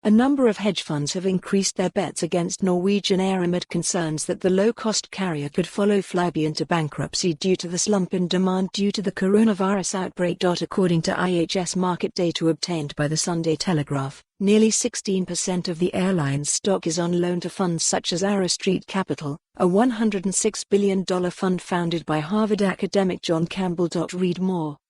A number of hedge funds have increased their bets against Norwegian Air amid concerns that the low-cost carrier could follow Flybe into bankruptcy due to the slump in demand due to the coronavirus outbreak. According to IHS Markit data obtained by the Sunday Telegraph, nearly 16% of the airline's stock is on loan to funds such as Arrowstreet Capital, a $106 billion fund founded by Harvard academic John Campbell.Read.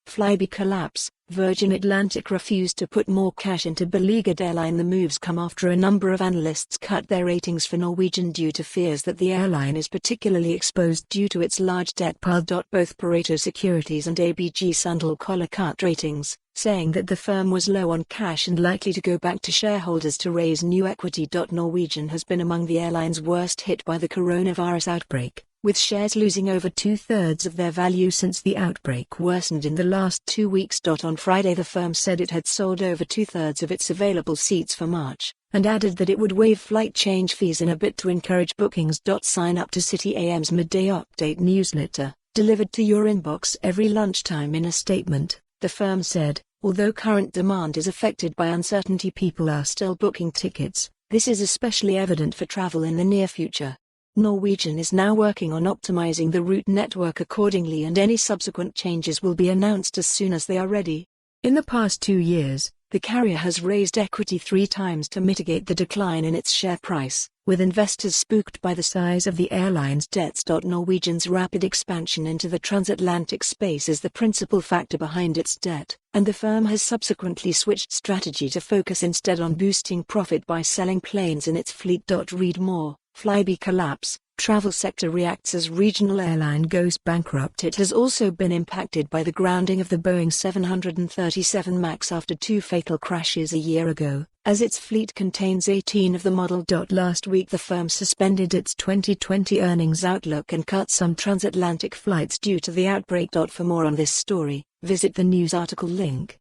Flybe collapse. Virgin Atlantic refused to put more cash into beleaguered airline. The moves come after a number of analysts cut their ratings for Norwegian due to fears that the airline is particularly exposed due to its large debt pile. Both Pareto Securities and ABG Sundal Coller cut ratings, saying that the firm was low on cash and likely to go back to shareholders to raise new equity. Norwegian has been among the airlines worst hit by the coronavirus outbreak, with shares losing over two-thirds of their value since the outbreak worsened in the last 2 weeks. On Friday, the firm said it had sold over two-thirds of its available seats for March, and added that it would waive flight change fees in a bid to encourage bookings.Sign up to City A.M.'s Midday update newsletter, delivered to your inbox every lunchtime. In a statement, the firm said, although current demand is affected by uncertainty, people are still booking tickets. This is especially evident for travel in the near future. Norwegian is now working on optimizing the route network accordingly, and any subsequent changes will be announced as soon as they are ready. In the past 2 years, the carrier has raised equity 3 times to mitigate the decline in its share price, with investors spooked by the size of the airline's debts. Norwegian's rapid expansion into the transatlantic space is the principal factor behind its debt, and the firm has subsequently switched strategy to focus instead on boosting profit by selling planes in its fleet. Read more. Flybe collapse. Travel sector reacts as regional airline goes bankrupt. It has also been impacted by the grounding of the Boeing 737 MAX after 2 fatal crashes a year ago, as its fleet contains 18 of the model. Last week the firm suspended its 2020 earnings outlook and cut some transatlantic flights due to the outbreak. For more on this story, visit the news article link.